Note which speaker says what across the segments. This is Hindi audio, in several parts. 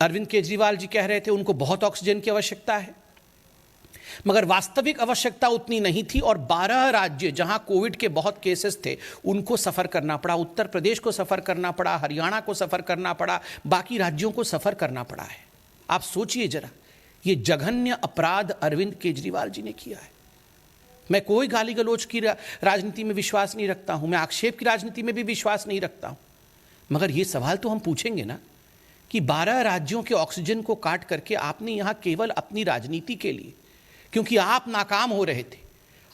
Speaker 1: अरविंद केजरीवाल जी कह रहे थे उनको बहुत ऑक्सीजन की आवश्यकता है, मगर वास्तविक आवश्यकता उतनी नहीं थी और 12 राज्य जहां कोविड के बहुत केसेस थे उनको सफर करना पड़ा। उत्तर प्रदेश को सफर करना पड़ा, हरियाणा को सफर करना पड़ा, बाकी राज्यों को सफर करना पड़ा है। आप सोचिए जरा, ये जघन्य अपराध अरविंद केजरीवाल जी ने किया है। मैं कोई गाली गलौज की राजनीति में विश्वास नहीं रखता हूं, मैं आक्षेप की राजनीति में भी विश्वास नहीं रखता हूं, मगर ये सवाल तो हम पूछेंगे ना कि 12 राज्यों के ऑक्सीजन को काट करके आपने यहां केवल अपनी राजनीति के लिए, क्योंकि आप नाकाम हो रहे थे,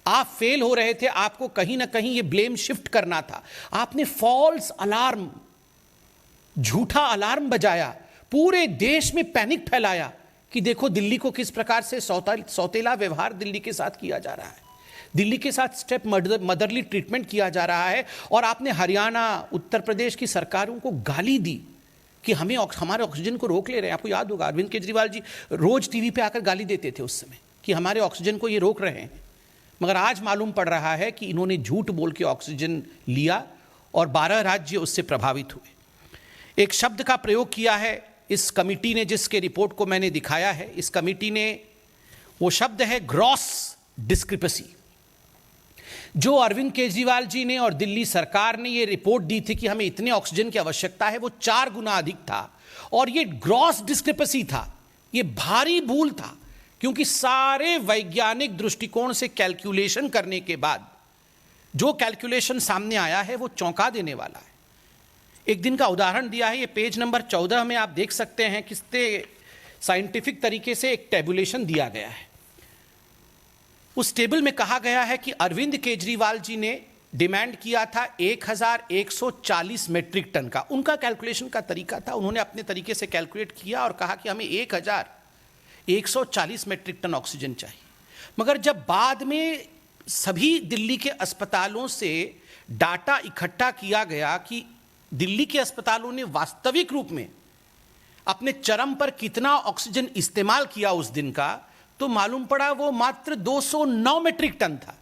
Speaker 1: आप फेल हो रहे थे, आपको कहीं ना कहीं ये ब्लेम शिफ्ट करना था, आपने फॉल्स अलार्म, झूठा अलार्म बजाया, पूरे देश में पैनिक फैलाया कि देखो दिल्ली को किस प्रकार से सौतेला व्यवहार दिल्ली के साथ किया जा रहा है, दिल्ली के साथ स्टेप मदरली ट्रीटमेंट किया जा रहा है। और आपने हरियाणा, उत्तर प्रदेश की सरकारों को गाली दी कि हमें हमारे ऑक्सीजन को रोक ले रहे हैं। आपको याद होगा अरविंद केजरीवाल जी रोज टीवी पे आकर गाली देते थे उस समय कि हमारे ऑक्सीजन को ये रोक रहे हैं, मगर आज मालूम पड़ रहा है कि इन्होंने झूठ बोल के ऑक्सीजन लिया और 12 राज्य उससे प्रभावित हुए। एक शब्द का प्रयोग किया है इस कमिटी ने, जिसके रिपोर्ट को मैंने दिखाया है, इस कमिटी ने, वो शब्द है ग्रॉस डिस्क्रिपेंसी। जो अरविंद केजरीवाल जी ने और दिल्ली सरकार ने ये रिपोर्ट दी थी कि हमें इतने ऑक्सीजन की आवश्यकता है, वो 4 गुना अधिक था और ये ग्रॉस डिस्क्रिपेंसी था, ये भारी भूल था, क्योंकि सारे वैज्ञानिक दृष्टिकोण से कैलकुलेशन करने के बाद जो कैलकुलेशन सामने आया है वो चौंका देने वाला है। एक दिन का उदाहरण दिया है, ये पेज नंबर 14 में आप देख सकते हैं कितने साइंटिफिक तरीके से एक टेबुलेशन दिया गया है। उस टेबल में कहा गया है कि अरविंद केजरीवाल जी ने डिमांड किया था 1140 मेट्रिक टन का, उनका कैलकुलेशन का तरीका था, उन्होंने अपने तरीके से कैलकुलेट किया और कहा कि हमें 1140 मेट्रिक टन ऑक्सीजन चाहिए। मगर जब बाद में सभी दिल्ली के अस्पतालों से डाटा इकट्ठा किया गया कि दिल्ली के अस्पतालों ने वास्तविक रूप में अपने चरम पर कितना ऑक्सीजन इस्तेमाल किया उस दिन का, तो मालूम पड़ा वो मात्र 209 मेट्रिक टन था।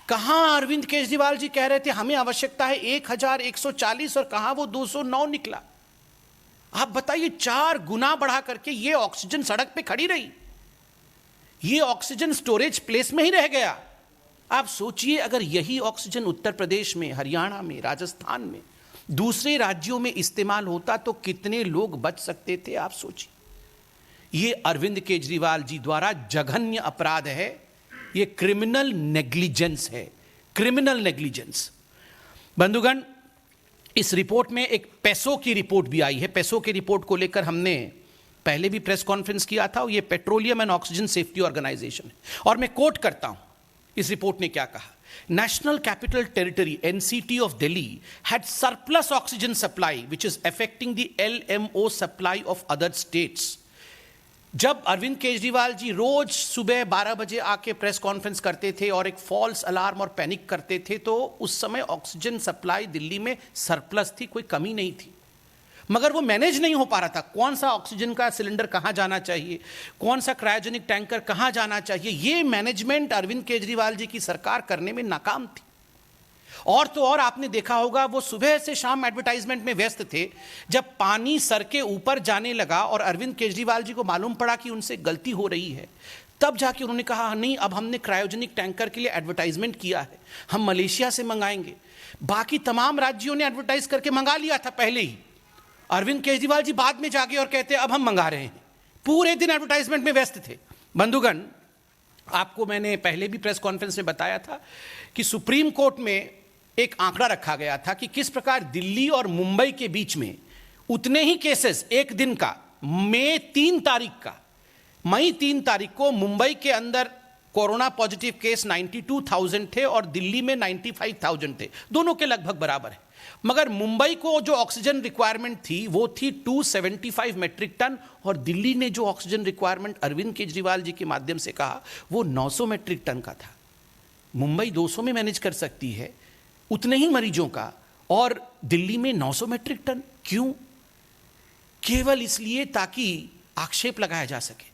Speaker 1: कहां अरविंद केजरीवाल जी कह रहे थे हमें आवश्यकता है 1140 और कहां वो 209 निकला। आप बताइए, 4 गुना बढ़ा करके ये ऑक्सीजन सड़क पे खड़ी रही, ये ऑक्सीजन स्टोरेज प्लेस में ही रह गया। आप सोचिए अगर यही ऑक्सीजन उत्तर प्रदेश में, हरियाणा में, राजस्थान में, दूसरे राज्यों में इस्तेमाल होता तो कितने लोग बच सकते थे। आप सोचिए, ये अरविंद केजरीवाल जी द्वारा जघन्य अपराध है, ये क्रिमिनल नेग्लिजेंस है, क्रिमिनल नेग्लिजेंस। बंधुगण, इस रिपोर्ट में एक पैसो की रिपोर्ट भी आई है। पैसो की रिपोर्ट को लेकर हमने पहले भी प्रेस कॉन्फ्रेंस किया था। ये petroleum and oxygen safety organisation है और मैं कोट करता हूं इस रिपोर्ट ने क्या कहा। National Capital Territory NCT of Delhi had surplus oxygen supply which is affecting the LMO supply of other states। जब अरविंद केजरीवाल जी रोज सुबह 12 बजे आके प्रेस कॉन्फ्रेंस करते थे और एक फॉल्स अलार्म और पैनिक करते थे, तो उस समय ऑक्सीजन सप्लाई दिल्ली में सरप्लस थी, कोई कमी नहीं थी, मगर वो मैनेज नहीं हो पा रहा था। कौन सा ऑक्सीजन का सिलेंडर कहां जाना चाहिए, कौन सा क्रायोजेनिक टैंकर कहां जाना चाहिए, ये मैनेजमेंट अरविंद केजरीवाल जी की सरकार करने में नाकाम थी। और तो और आपने देखा होगा वो सुबह से शाम एडवर्टाइजमेंट में व्यस्त थे। जब पानी सर के ऊपर जाने लगा और अरविंद केजरीवाल जी को मालूम पड़ा कि उनसे गलती हो रही है, तब जाके उन्होंने कहा नहीं, अब हमने क्रायोजेनिक टैंकर के लिए एडवर्टाइजमेंट किया है, हम मलेशिया से मंगाएंगे। बाकी तमाम राज्यों ने एडवर्टाइज करके मंगा लिया था पहले ही, अरविंद केजरीवाल जी बाद में जाके और कहते अब हम मंगा रहे हैं। पूरे दिन एडवर्टाइजमेंट में व्यस्त थे। बंधुगण, आपको मैंने पहले भी प्रेस कॉन्फ्रेंस में बताया था कि सुप्रीम कोर्ट में एक आंकड़ा रखा गया था कि किस प्रकार दिल्ली और मुंबई के बीच में उतने ही केसेस एक दिन का, मई 3 तारीख को मुंबई के अंदर कोरोना पॉजिटिव केस 92,000 थे और दिल्ली में 95,000 थे, दोनों के लगभग बराबर है। मगर मुंबई को जो ऑक्सीजन रिक्वायरमेंट थी वो थी 275 मेट्रिक टन और दिल्ली ने जो ऑक्सीजन रिक्वायरमेंट अरविंद केजरीवाल जी के माध्यम से कहा वो 900 मेट्रिक टन का था। मुंबई 200 में मैनेज कर सकती है उतने ही मरीजों का, और दिल्ली में 900 मेट्रिक टन क्यों? केवल इसलिए ताकि आक्षेप लगाया जा सके।